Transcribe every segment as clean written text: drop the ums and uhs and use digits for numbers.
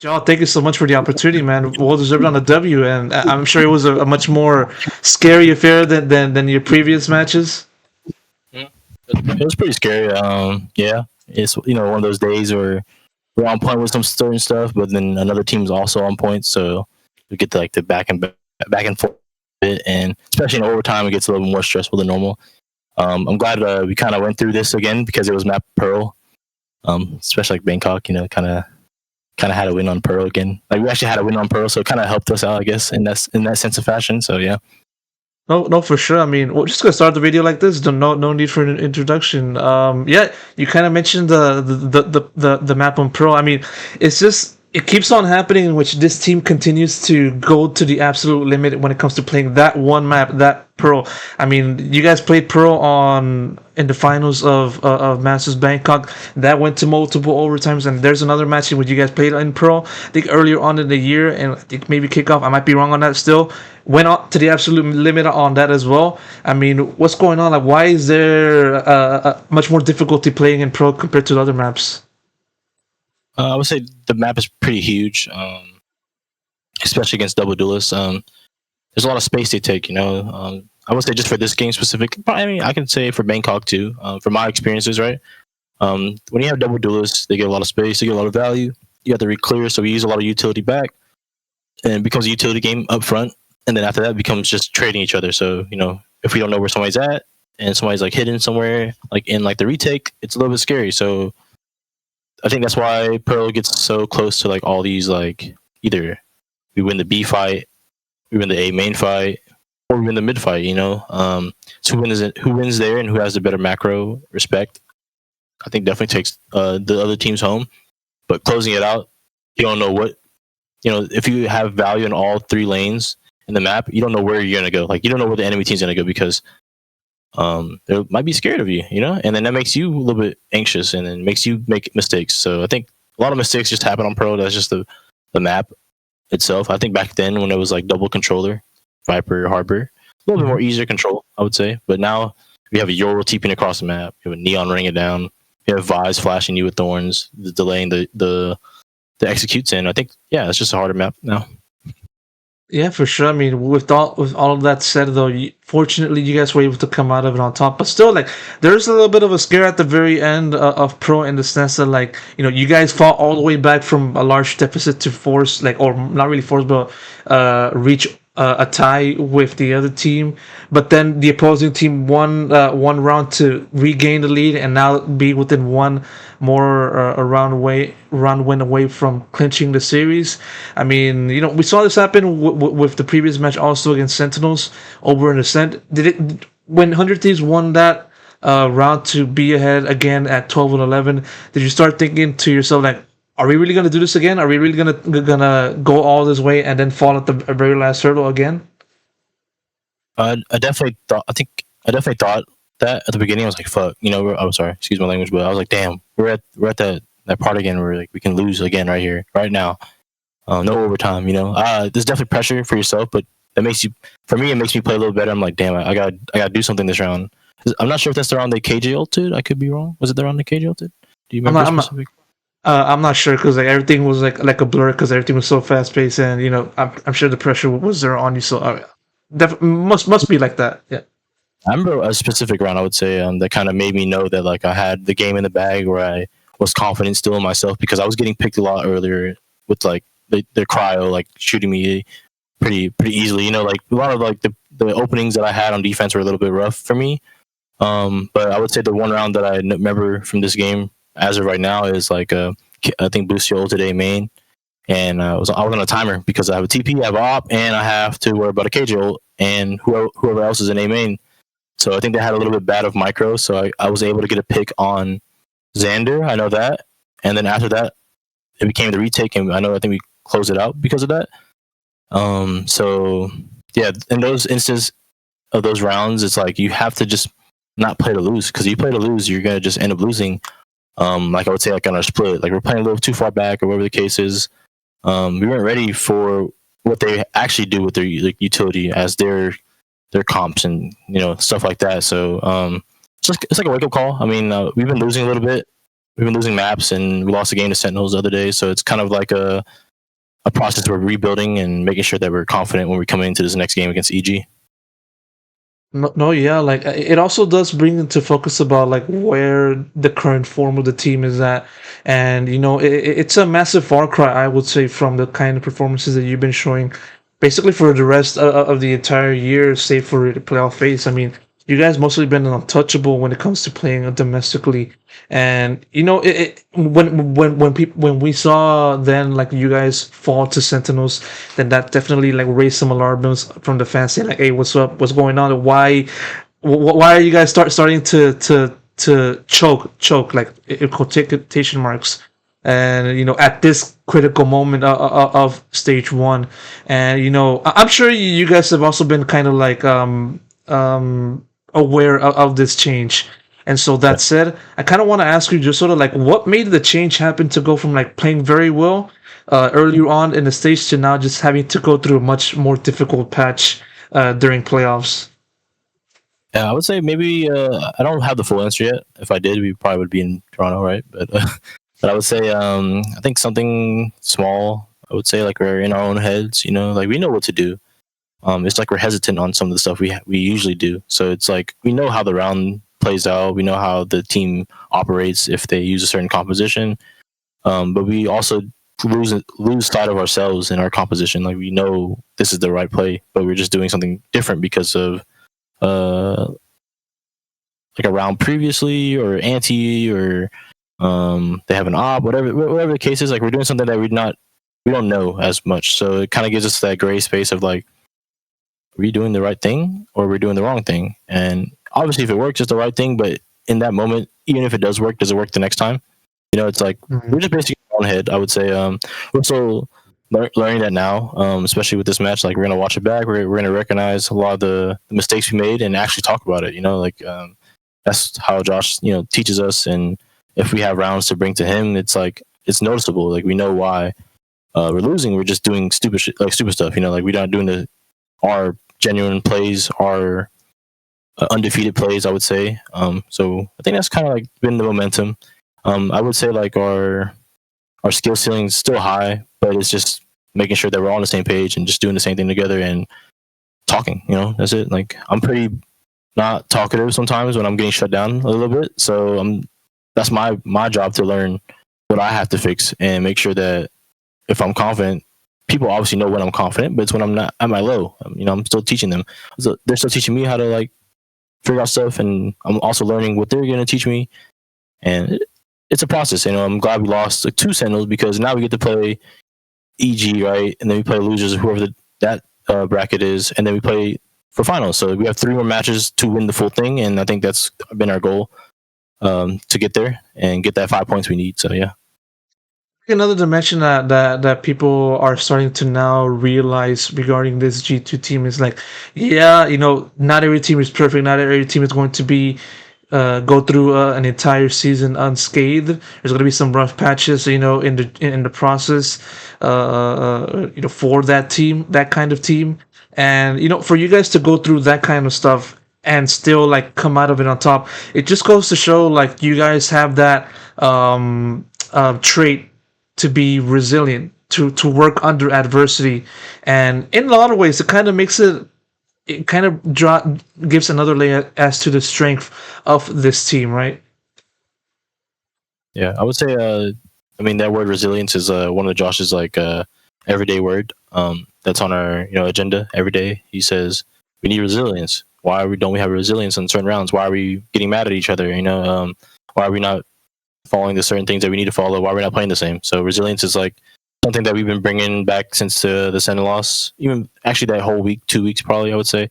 Joe, thank you so much for the opportunity, man. Well deserved on the W, and I'm sure it was a much more scary affair than your previous matches. Mm. It was pretty scary. Yeah, it's one of those days where we're on point with some certain stuff, but then another team's also on point, so we get to, like the back and forth bit, and especially in overtime, it gets a little more stressful than normal. I'm glad we kind of went through this again because it was map Pearl, especially like Bangkok, kind of had a win on Pearl again. Like we actually had a win on Pearl, so it kind of helped us out, I guess, in that sense of fashion. So yeah. No, no, for sure. I mean, we're just gonna start the video like this. No need for an introduction. Yeah, you kind of mentioned the map on Pro. I mean, it's just it keeps on happening in which this team continues to go to the absolute limit when it comes to playing that one map, that Pro. I mean, you guys played Pro on in the finals of Masters Bangkok. That went to multiple overtimes, and there's another match in which you guys played in Pro. I think earlier on in the year, and I think maybe kickoff. I might be wrong on that still. Went up to the absolute limit on that as well. I mean, what's going on? Like, why is there much more difficulty playing in Pro compared to the other maps? I would say the map is pretty huge, especially against double duelists. There's a lot of space they take. I would say just for this game specific. I mean, I can say for Bangkok too. From my experiences, right? When you have double duelists, they get a lot of space, they get a lot of value. You have to re-clear, so we use a lot of utility back, and it becomes a utility game up front. And then after that, it becomes just trading each other. So if we don't know where somebody's at, and somebody's like hidden somewhere, like in like the retake, it's a little bit scary. So I think that's why Pearl gets so close to like all these, like either we win the B fight, we win the A main fight, or we win the mid fight. So who wins there and who has the better macro respect, I think definitely takes the other teams home. But closing it out, you don't know what if you have value in all three lanes in the map, you don't know where you're gonna go. Like you don't know where the enemy team's gonna go because they might be scared of you, and then that makes you a little bit anxious, and then makes you make mistakes. So I think a lot of mistakes just happen on Pro. That's just the map itself. I think back then when it was like double controller, Viper, Harbor, a little bit more easier control, I would say. But now we have a Yoru TPing across the map. You have a Neon ringing it down. You have Vise flashing you with thorns, delaying the executes. And I think it's just a harder map now. Yeah, for sure. I mean, with all of that said, though, fortunately, you guys were able to come out of it on top. But still, like, there's a little bit of a scare at the very end of Pro in the sense that, like, you guys fought all the way back from a large deficit to force, like, or not really force, but reach a tie with the other team. But then the opposing team won one round to regain the lead and now be within one more round win away from clinching the series. I mean, we saw this happen with the previous match also against Sentinels over in Ascent. When 100 Thieves won that round to be ahead again at 12 and 11, did you start thinking to yourself like, are we really gonna do this again? Are we really gonna go all this way and then fall at the very last hurdle again? I definitely thought. I definitely thought that at the beginning. I was like, "Fuck," I'm sorry, excuse my language, but I was like, "Damn, we're at that part again where like we can lose again right here, right now. No overtime." There's definitely pressure for yourself, but that makes you. For me, it makes me play a little better. I'm like, "Damn, I gotta do something this round." I'm not sure if that's the round they KJ ulted. I could be wrong. Was it the round they KJ ulted? Do you remember specific? I'm not sure because like everything was like a blur because everything was so fast paced and I'm sure the pressure was there on you. So must be like that. Yeah. I remember a specific round, I would say, that kind of made me know that like I had the game in the bag, where I was confident still in myself because I was getting picked a lot earlier with like the cryo like shooting me pretty easily. Like a lot of like the openings that I had on defense were a little bit rough for me. But I would say the one round that I remember from this game as of right now is like I think Busio today main, and I was on a timer because I have a TP, I have a op, and I have to worry about a KJ ult, and whoever else is in A main. So I think they had a little bit bad of micro, so I was able to get a pick on Xander. I know that, and then after that, it became the retake, and I think we closed it out because of that. So yeah, in those instances of those rounds, it's like you have to just not play to lose, because if you play to lose, you're gonna just end up losing. Like I would say, like on our split, like we're playing a little too far back or whatever the case is. We weren't ready for what they actually do with their like, utility as their comps and stuff like that. So it's like a wake up call. I mean, we've been losing a little bit. We've been losing maps, and we lost a game to Sentinels the other day. So it's kind of like a process we're rebuilding and making sure that we're confident when we come into this next game against EG. No, no, yeah, like it also does bring into focus about like where the current form of the team is at, and it's a massive far cry, I would say, from the kind of performances that you've been showing, basically for the rest of the entire year, save for the playoff phase. I mean, you guys mostly been untouchable when it comes to playing domestically, and when we saw then like you guys fall to Sentinels, then that definitely like raised some alarms from the fans saying like, "Hey, what's up? What's going on? Why are you guys starting to choke like in quotation marks?" And at this critical moment of stage one, and I'm sure you guys have also been kind of like aware of this change. And so that said, I kind of want to ask you just sort of like what made the change happen to go from like playing very well earlier on in the stage to now just having to go through a much more difficult patch during playoffs. Yeah, I would say maybe I don't have the full answer yet. If I did, we probably would be in Toronto, right? But I would say I think something small. I would say like we're in our own heads, like we know what to do. It's like we're hesitant on some of the stuff we usually do. So it's like we know how the round plays out. We know how the team operates if they use a certain composition. But we also lose sight of ourselves in our composition. Like we know this is the right play, but we're just doing something different because of uh like a round previously or anti or they have an op, whatever the case is. Like we're doing something that we don't know as much. So it kind of gives us that gray space of like, are we doing the right thing or we're doing the wrong thing? And obviously, if it works, it's the right thing. But in that moment, even if it does work, does it work the next time? It's like we're just basically on head. I would say we're still learning that now, especially with this match. Like we're gonna watch it back. We're gonna recognize a lot of the mistakes we made and actually talk about it. Like that's how Josh teaches us. And if we have rounds to bring to him, it's like it's noticeable. Like we know why we're losing. We're just doing stupid stupid stuff. Like we're not doing our genuine plays, our undefeated plays, I would say. So I think that's kind of like been the momentum. I would say like our skill ceiling is still high, but it's just making sure that we're all on the same page and just doing the same thing together and talking. That's it. Like I'm pretty not talkative sometimes when I'm getting shut down a little bit. So that's my job to learn what I have to fix and make sure that if I'm confident, people obviously know when I'm confident, but it's when I'm not at my low. I'm still teaching them. So they're still teaching me how to like figure out stuff, and I'm also learning what they're going to teach me. And it's a process. I'm glad we lost like 2 Sentinels because now we get to play EG, right? And then we play losers, whoever that bracket is, and then we play for finals. So we have 3 more matches to win the full thing, and I think that's been our goal to get there and get that 5 points we need. So yeah. Another dimension that people are starting to now realize regarding this G2 team is like, yeah, not every team is perfect. Not every team is going to be go through an entire season unscathed. There's going to be some rough patches, in the process, for that team, that kind of team, and for you guys to go through that kind of stuff and still like come out of it on top, it just goes to show like you guys have that trait to be resilient, to work under adversity, and in a lot of ways, it kind of makes it kind of gives another layer as to the strength of this team, right? Yeah, I would say. I mean, that word resilience is one of Josh's like everyday word. That's on our agenda every day. He says we need resilience. Why don't we have resilience in certain rounds? Why are we getting mad at each other? Why are we not following the certain things that we need to follow? Why are we not playing the same? So resilience is like something that we've been bringing back since the Sentinel loss. Even actually that whole week, 2 weeks probably, I would say.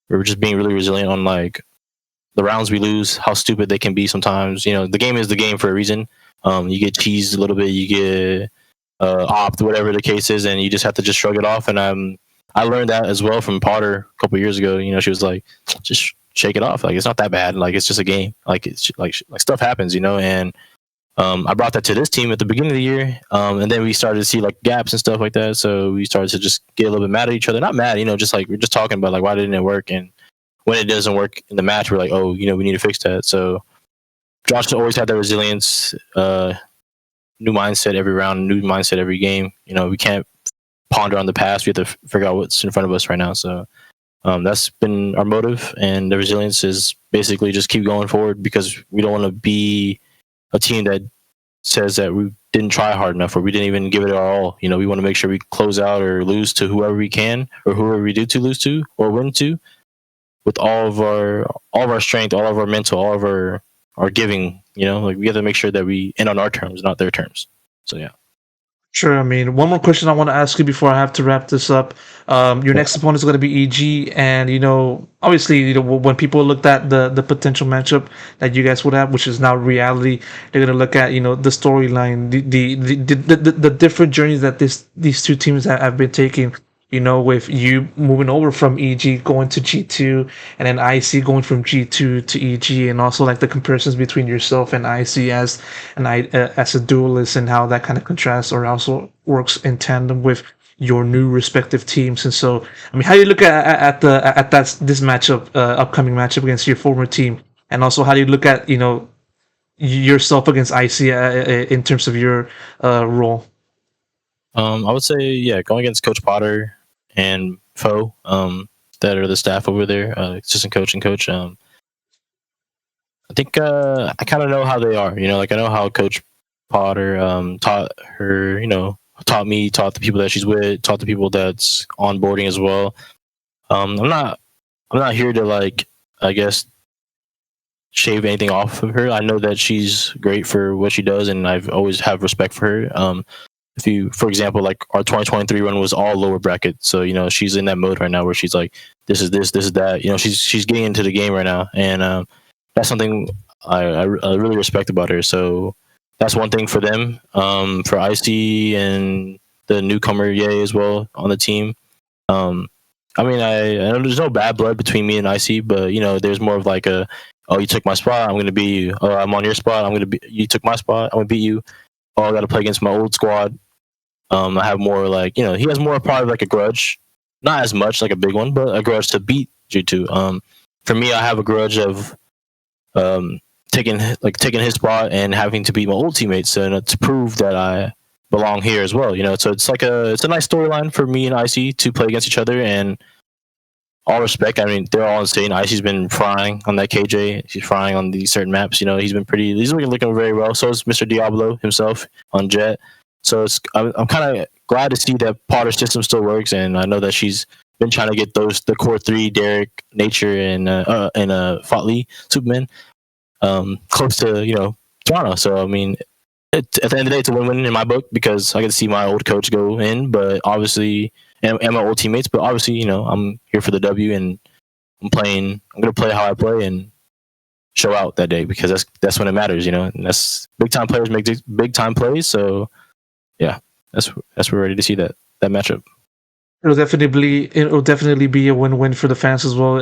We're just being really resilient on like the rounds we lose, how stupid they can be sometimes. The game is the game for a reason. You get cheesed a little bit, you get opt, whatever the case is, and you just have to just shrug it off. And I learned that as well from Potter a couple years ago. She was like, just shake it off. Like it's not that bad. Like it's just a game. Like it's like stuff happens. And I brought that to this team at the beginning of the year, and then we started to see like gaps and stuff like that. So we started to just get a little bit mad at each other. Not mad, just like we're just talking about like why didn't it work, and when it doesn't work in the match, we're like, oh, we need to fix that. So Josh always had that resilience, new mindset every round, new mindset every game. We can't ponder on the past. We have to figure out what's in front of us right now. So that's been our motive, and the resilience is basically just keep going forward because we don't want to be a team that says that we didn't try hard enough or we didn't even give it our all. You know, we want to make sure we close out or lose to whoever we can or whoever we do to lose to or win to with all of our strength, all of our mental, all of our giving. You know, like we have to make sure that we end on our terms, not their terms. So yeah. Sure. I mean, one more question I want to ask you before I have to wrap this up. Your next opponent is going to be EG, and obviously, when people looked at the potential matchup that you guys would have, which is now reality, they're going to look at the storyline, the different journeys that these two teams have been taking. With you moving over from EG going to G2, and then IC going from G2 to EG, and also like the comparisons between yourself and IC as a duelist, and how that kind of contrasts or also works in tandem with your new respective teams. And so, I mean, how do you look at this matchup, upcoming matchup against your former team, and also how do you look at yourself against IC in terms of your role? I would say, yeah, going against Coach Potter and Foe, that are the staff over there, assistant coach and coach. I think I kind of know how they are. Like I know how Coach Potter taught her. Taught me, taught the people that she's with, taught the people that's onboarding as well. I'm not here to I guess shave anything off of her. I know that she's great for what she does, and I've always have respect for her. If you, for example, like our 2023 run was all lower bracket, so she's in that mode right now where she's like, this is this is that. She's getting into the game right now, and that's something I really respect about her. So that's one thing for them. For IC and the newcomer Ye as well on the team. I mean, I know there's no bad blood between me and IC, but there's more of like oh, you took my spot, I'm gonna beat you. Oh, I'm on your spot, I'm gonna be. You took my spot, I'm gonna beat you. Oh, I got to play against my old squad. I have more he has more probably like a grudge, not as much like a big one, but a grudge to beat G2. For me, I have a grudge of taking his spot and having to beat my old teammates to prove that I belong here as well. So it's a nice storyline for me and IC to play against each other. And all respect, I mean, they're all insane. IC's been frying on that KJ. She's frying on these certain maps. He's looking very well. So is Mr. Diablo himself on Jet. So I'm kind of glad to see that Potter's system still works, and I know that she's been trying to get the core three, Derek, Nature, and Fat Lee, Superman, close to Toronto. So I mean, at the end of the day, it's a win-win in my book because I get to see my old coach go in, but obviously, and my old teammates. But obviously, I'm here for the W, and I'm gonna play how I play and show out that day because that's when it matters. And that's big time players make big time plays. So. Yeah, we're ready to see that matchup. It'll definitely be a win-win for the fans as well.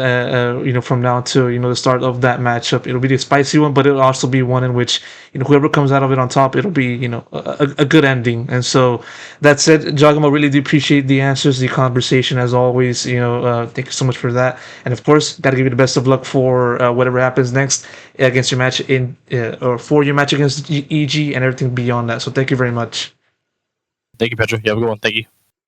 From now to the start of that matchup, it'll be a spicy one, but it'll also be one in which whoever comes out of it on top, it'll be a good ending. And so that said, JAWGEMO, really do appreciate the answers, the conversation as always. Thank you so much for that. And of course, gotta give you the best of luck for whatever happens next against your match or for your match against EG and everything beyond that. So thank you very much. Thank you, Pedro. You have a good one. Thank you.